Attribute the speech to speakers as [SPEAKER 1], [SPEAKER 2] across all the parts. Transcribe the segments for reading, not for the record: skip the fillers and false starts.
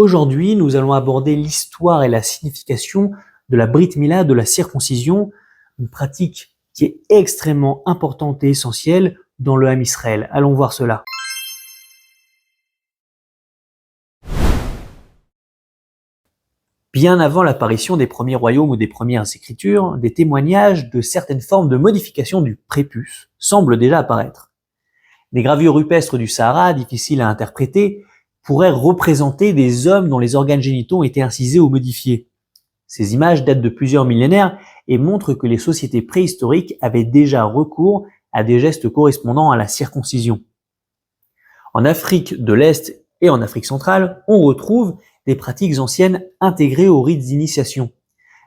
[SPEAKER 1] Aujourd'hui, nous allons aborder l'histoire et la signification de la Brit Mila, de la circoncision, une pratique qui est extrêmement importante et essentielle dans le Ham Israël. Allons voir cela. Bien avant l'apparition des premiers royaumes ou des premières écritures, des témoignages de certaines formes de modification du prépuce semblent déjà apparaître. Des gravures rupestres du Sahara, difficiles à interpréter, pourraient représenter des hommes dont les organes génitaux ont été incisés ou modifiés. Ces images datent de plusieurs millénaires et montrent que les sociétés préhistoriques avaient déjà recours à des gestes correspondant à la circoncision. En Afrique de l'Est et en Afrique centrale, on retrouve des pratiques anciennes intégrées aux rites d'initiation.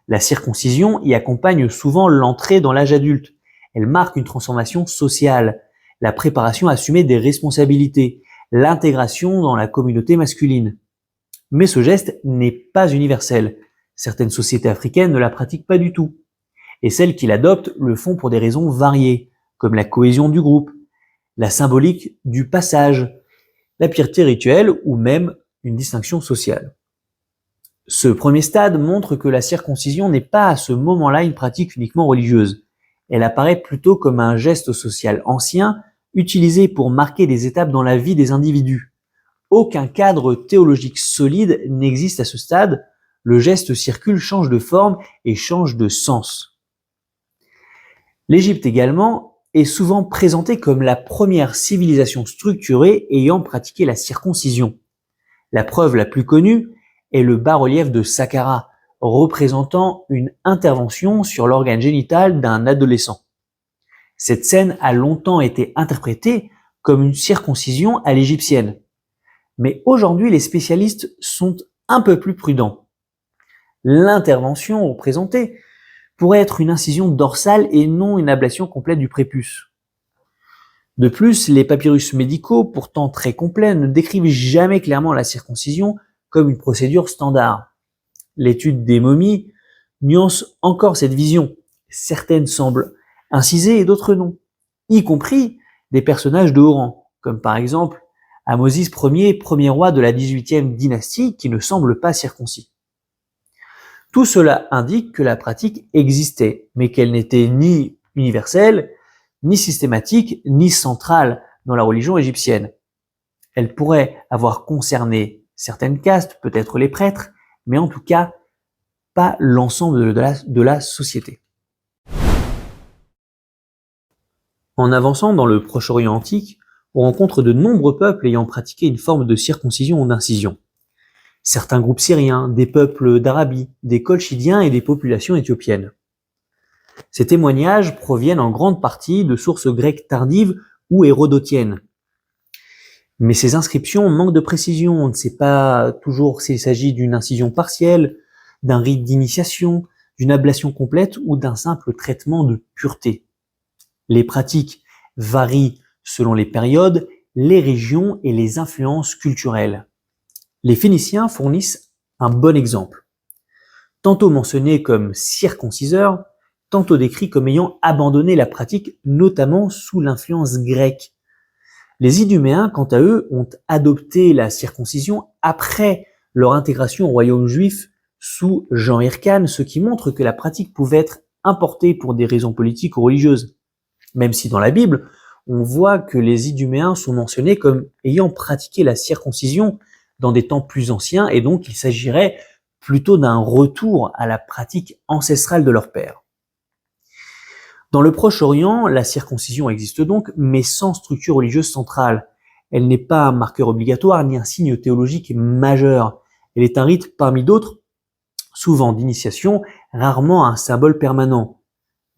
[SPEAKER 1] La circoncision y accompagne souvent l'entrée dans l'âge adulte. Elle marque une transformation sociale, la préparation à assumer des responsabilités, l'intégration dans la communauté masculine. Mais ce geste n'est pas universel. Certaines sociétés africaines ne la pratiquent pas du tout. Et celles qui l'adoptent le font pour des raisons variées, comme la cohésion du groupe, la symbolique du passage, la piété rituelle ou même une distinction sociale. Ce premier stade montre que la circoncision n'est pas à ce moment-là une pratique uniquement religieuse. Elle apparaît plutôt comme un geste social ancien utilisé pour marquer des étapes dans la vie des individus. Aucun cadre théologique solide n'existe à ce stade. Le geste circule, change de forme et change de sens. L'Égypte également est souvent présentée comme la première civilisation structurée ayant pratiqué la circoncision. La preuve la plus connue est le bas-relief de Saqqara, représentant une intervention sur l'organe génital d'un adolescent. Cette scène a longtemps été interprétée comme une circoncision à l'égyptienne. Mais aujourd'hui, les spécialistes sont un peu plus prudents. L'intervention représentée pourrait être une incision dorsale et non une ablation complète du prépuce. De plus, les papyrus médicaux, pourtant très complets, ne décrivent jamais clairement la circoncision comme une procédure standard. L'étude des momies nuance encore cette vision. Certaines semblent incisées et d'autres non, y compris des personnages de haut rang, comme par exemple Ahmosis Ier, premier roi de la 18e dynastie, qui ne semble pas circoncis. Tout cela indique que la pratique existait, mais qu'elle n'était ni universelle, ni systématique, ni centrale dans la religion égyptienne. Elle pourrait avoir concerné certaines castes, peut-être les prêtres, mais en tout cas pas l'ensemble de la société. En avançant dans le Proche-Orient antique, on rencontre de nombreux peuples ayant pratiqué une forme de circoncision ou d'incision. Certains groupes syriens, des peuples d'Arabie, des Colchidiens et des populations éthiopiennes. Ces témoignages proviennent en grande partie de sources grecques tardives ou hérodotiennes. Mais ces inscriptions manquent de précision. On ne sait pas toujours s'il s'agit d'une incision partielle, d'un rite d'initiation, d'une ablation complète ou d'un simple traitement de pureté. Les pratiques varient selon les périodes, les régions et les influences culturelles. Les Phéniciens fournissent un bon exemple. Tantôt mentionnés comme circonciseurs, tantôt décrits comme ayant abandonné la pratique, notamment sous l'influence grecque. Les Iduméens, quant à eux, ont adopté la circoncision après leur intégration au royaume juif sous Jean Hyrcane, ce qui montre que la pratique pouvait être importée pour des raisons politiques ou religieuses. Même si dans la Bible, on voit que les Iduméens sont mentionnés comme ayant pratiqué la circoncision dans des temps plus anciens, et donc il s'agirait plutôt d'un retour à la pratique ancestrale de leur père. Dans le Proche-Orient, la circoncision existe donc, mais sans structure religieuse centrale. Elle n'est pas un marqueur obligatoire ni un signe théologique majeur. Elle est un rite parmi d'autres, souvent d'initiation, rarement un symbole permanent.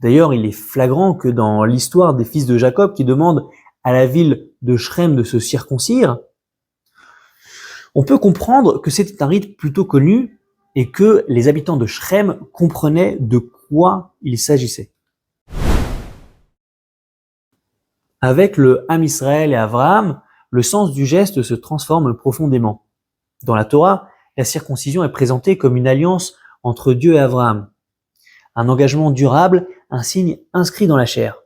[SPEAKER 1] D'ailleurs, il est flagrant que dans l'histoire des fils de Jacob qui demandent à la ville de Shrem de se circoncire, on peut comprendre que c'était un rite plutôt connu et que les habitants de Shrem comprenaient de quoi il s'agissait. Avec le Ham Israël et Abraham, le sens du geste se transforme profondément. Dans la Torah, la circoncision est présentée comme une alliance entre Dieu et Abraham. Un engagement durable, un signe inscrit dans la chair.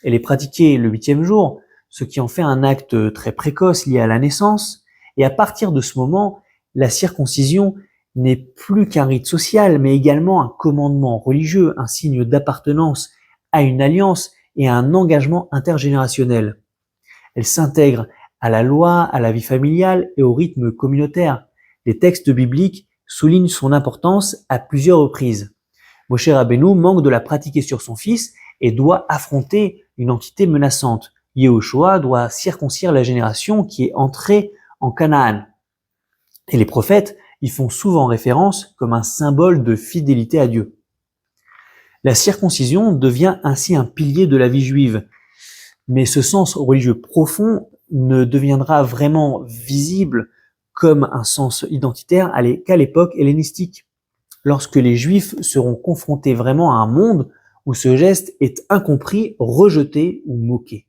[SPEAKER 1] Elle est pratiquée le 8e jour, ce qui en fait un acte très précoce lié à la naissance, et à partir de ce moment, la circoncision n'est plus qu'un rite social, mais également un commandement religieux, un signe d'appartenance à une alliance et à un engagement intergénérationnel. Elle s'intègre à la loi, à la vie familiale et au rythme communautaire. Les textes bibliques soulignent son importance à plusieurs reprises. Moshe Rabbeinu manque de la pratiquer sur son fils et doit affronter une entité menaçante. Yehoshua doit circoncire la génération qui est entrée en Canaan. Et les prophètes y font souvent référence comme un symbole de fidélité à Dieu. La circoncision devient ainsi un pilier de la vie juive, mais ce sens religieux profond ne deviendra vraiment visible comme un sens identitaire qu'à l'époque hellénistique, lorsque les Juifs seront confrontés vraiment à un monde où ce geste est incompris, rejeté ou moqué.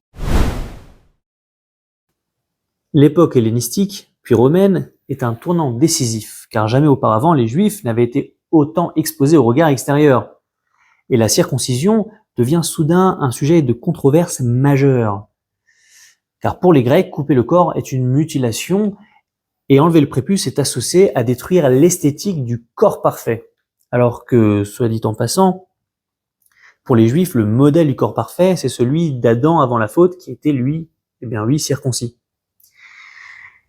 [SPEAKER 1] L'époque hellénistique, puis romaine, est un tournant décisif, car jamais auparavant les Juifs n'avaient été autant exposés au regard extérieur. Et la circoncision devient soudain un sujet de controverse majeure. Car pour les Grecs, couper le corps est une mutilation et enlever le prépuce est associé à détruire l'esthétique du corps parfait. Alors que, soit dit en passant, pour les Juifs, le modèle du corps parfait, c'est celui d'Adam avant la faute qui était lui circoncis.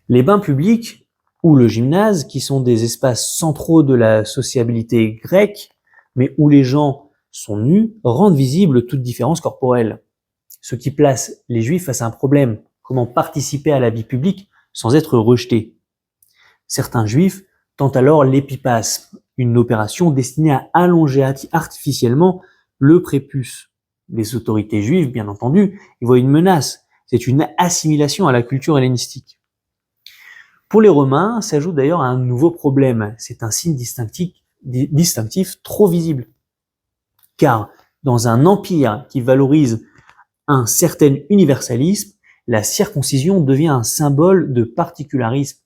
[SPEAKER 1] Les bains publics ou le gymnase, qui sont des espaces centraux de la sociabilité grecque, mais où les gens sont nus, rendent visible toute différence corporelle. Ce qui place les Juifs face à un problème. Comment participer à la vie publique sans être rejetés? Certains Juifs tentent alors l'épipasse, une opération destinée à allonger artificiellement le prépuce. Les autorités juives, bien entendu, y voient une menace. C'est une assimilation à la culture hellénistique. Pour les Romains, s'ajoute d'ailleurs un nouveau problème. C'est un signe distinctif trop visible. Car dans un empire qui valorise un certain universalisme, la circoncision devient un symbole de particularisme.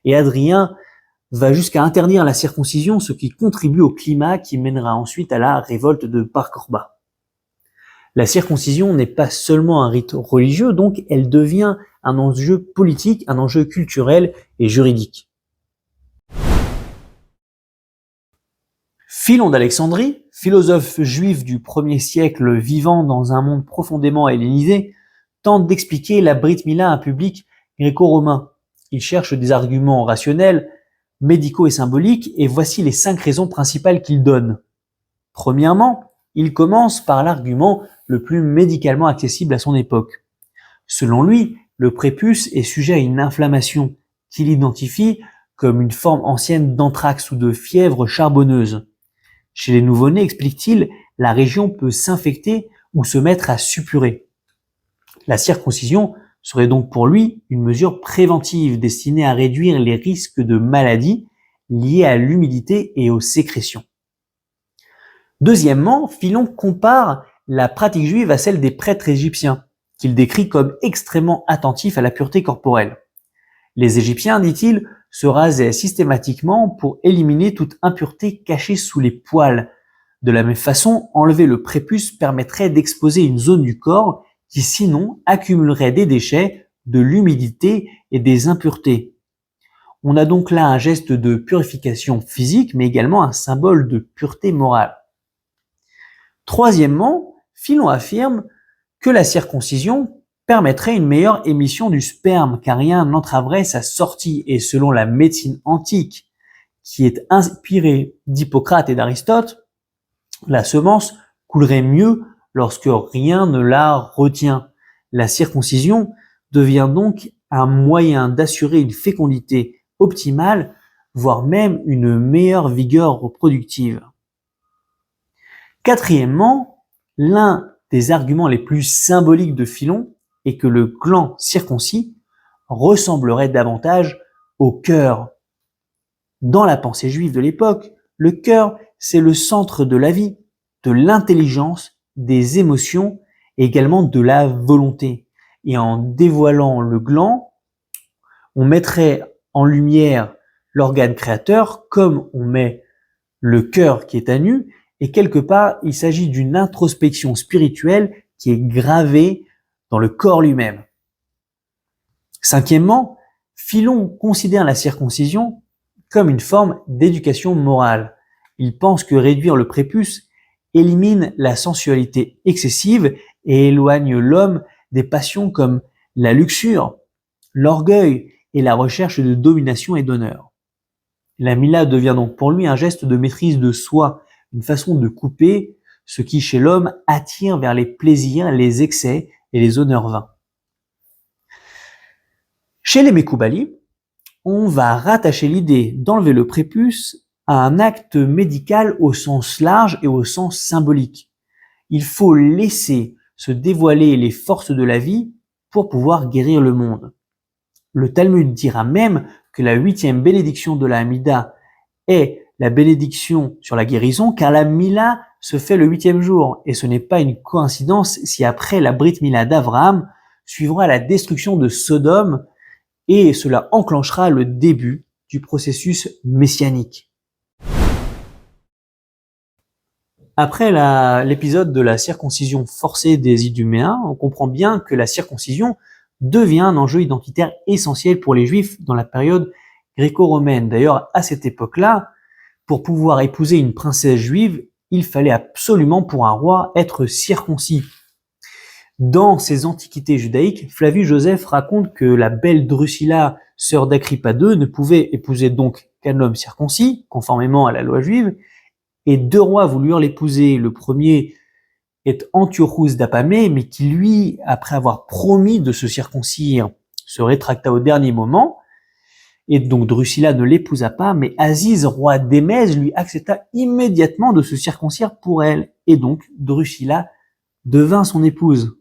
[SPEAKER 1] Et Hadrien va jusqu'à interdire la circoncision, ce qui contribue au climat qui mènera ensuite à la révolte de Bar Korba. La circoncision n'est pas seulement un rite religieux, donc elle devient un enjeu politique, un enjeu culturel et juridique. Philon d'Alexandrie, philosophe juif du 1er siècle vivant dans un monde profondément hellénisé, tente d'expliquer la Brit Mila à un public gréco-romain. Il cherche des arguments rationnels, médicaux et symboliques, et voici les 5 raisons principales qu'il donne. Premièrement, il commence par l'argument le plus médicalement accessible à son époque. Selon lui, le prépuce est sujet à une inflammation qu'il identifie comme une forme ancienne d'anthrax ou de fièvre charbonneuse. Chez les nouveau-nés, explique-t-il, la région peut s'infecter ou se mettre à suppurer. La circoncision serait donc pour lui une mesure préventive destinée à réduire les risques de maladies liées à l'humidité et aux sécrétions. Deuxièmement, Philon compare la pratique juive à celle des prêtres égyptiens, qu'il décrit comme extrêmement attentifs à la pureté corporelle. Les Égyptiens, dit-il, se rasaient systématiquement pour éliminer toute impureté cachée sous les poils. De la même façon, enlever le prépuce permettrait d'exposer une zone du corps qui sinon accumulerait des déchets, de l'humidité et des impuretés. On a donc là un geste de purification physique, mais également un symbole de pureté morale. Troisièmement, Philon affirme que la circoncision permettrait une meilleure émission du sperme, car rien n'entraverait sa sortie. Et selon la médecine antique, qui est inspirée d'Hippocrate et d'Aristote, la semence coulerait mieux lorsque rien ne la retient. La circoncision devient donc un moyen d'assurer une fécondité optimale, voire même une meilleure vigueur reproductive. Quatrièmement, l'un des arguments les plus symboliques de Philon est que le gland circoncis ressemblerait davantage au cœur. Dans la pensée juive de l'époque, le cœur, c'est le centre de la vie, de l'intelligence, des émotions et également de la volonté. Et en dévoilant le gland, on mettrait en lumière l'organe créateur comme on met le cœur qui est à nu, et quelque part, il s'agit d'une introspection spirituelle qui est gravée dans le corps lui-même. Cinquièmement, Philon considère la circoncision comme une forme d'éducation morale. Ils pensent que réduire le prépuce élimine la sensualité excessive et éloigne l'homme des passions comme la luxure, l'orgueil et la recherche de domination et d'honneur. La Mila devient donc pour lui un geste de maîtrise de soi, une façon de couper ce qui chez l'homme attire vers les plaisirs, les excès et les honneurs vains. Chez les Mekoubali, on va rattacher l'idée d'enlever le prépuce à un acte médical au sens large et au sens symbolique. Il faut laisser se dévoiler les forces de la vie pour pouvoir guérir le monde. Le Talmud dira même que la 8e bénédiction de la Hamida est la bénédiction sur la guérison, car la Mila se fait le 8e jour, et ce n'est pas une coïncidence si après la Brit Mila d'Abraham suivra la destruction de Sodome, et cela enclenchera le début du processus messianique. Après l'épisode de la circoncision forcée des Iduméens, on comprend bien que la circoncision devient un enjeu identitaire essentiel pour les Juifs dans la période gréco-romaine. D'ailleurs, à cette époque-là, pour pouvoir épouser une princesse juive, il fallait absolument pour un roi être circoncis. Dans ses Antiquités judaïques, Flavius Joseph raconte que la belle Drusilla, sœur d'Agrippa II, ne pouvait épouser donc qu'un homme circoncis, conformément à la loi juive, et 2 rois voulurent l'épouser. Le premier est Antiochus d'Apamée, mais qui lui, après avoir promis de se circoncire, se rétracta au dernier moment, et donc Drusilla ne l'épousa pas, mais Aziz, roi d'Émèse, lui accepta immédiatement de se circoncire pour elle, et donc Drusilla devint son épouse.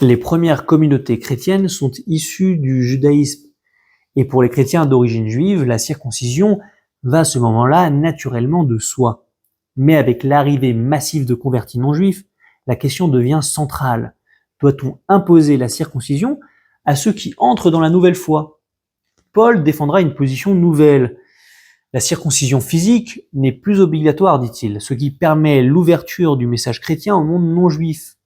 [SPEAKER 1] Les premières communautés chrétiennes sont issues du judaïsme, et pour les chrétiens d'origine juive, la circoncision va à ce moment-là naturellement de soi. Mais avec l'arrivée massive de convertis non juifs, la question devient centrale. Doit-on imposer la circoncision à ceux qui entrent dans la nouvelle foi? Paul défendra une position nouvelle. La circoncision physique n'est plus obligatoire, dit-il, ce qui permet l'ouverture du message chrétien au monde non juif.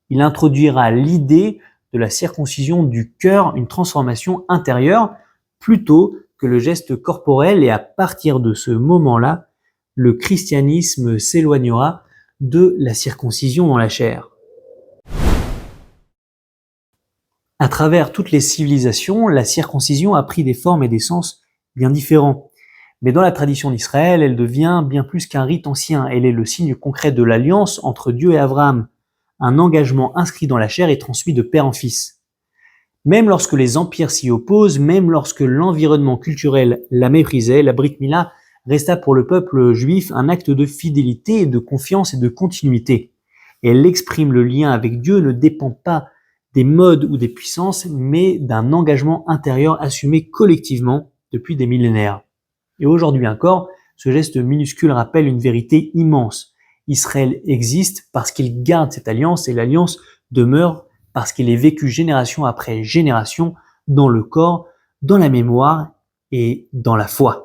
[SPEAKER 1] Il introduira l'idée de la circoncision du cœur, une transformation intérieure, plutôt que le geste corporel, et à partir de ce moment-là, le christianisme s'éloignera de la circoncision dans la chair. À travers toutes les civilisations, la circoncision a pris des formes et des sens bien différents. Mais dans la tradition d'Israël, elle devient bien plus qu'un rite ancien. Elle est le signe concret de l'alliance entre Dieu et Abraham, un engagement inscrit dans la chair et transmis de père en fils. Même lorsque les empires s'y opposent, même lorsque l'environnement culturel la méprisait, la Brit Mila resta pour le peuple juif un acte de fidélité, de confiance et de continuité. Elle exprime le lien avec Dieu, ne dépend pas des modes ou des puissances, mais d'un engagement intérieur assumé collectivement depuis des millénaires. Et aujourd'hui encore, ce geste minuscule rappelle une vérité immense. Israël existe parce qu'il garde cette alliance, et l'alliance demeure parce qu'elle est vécue génération après génération dans le corps, dans la mémoire et dans la foi.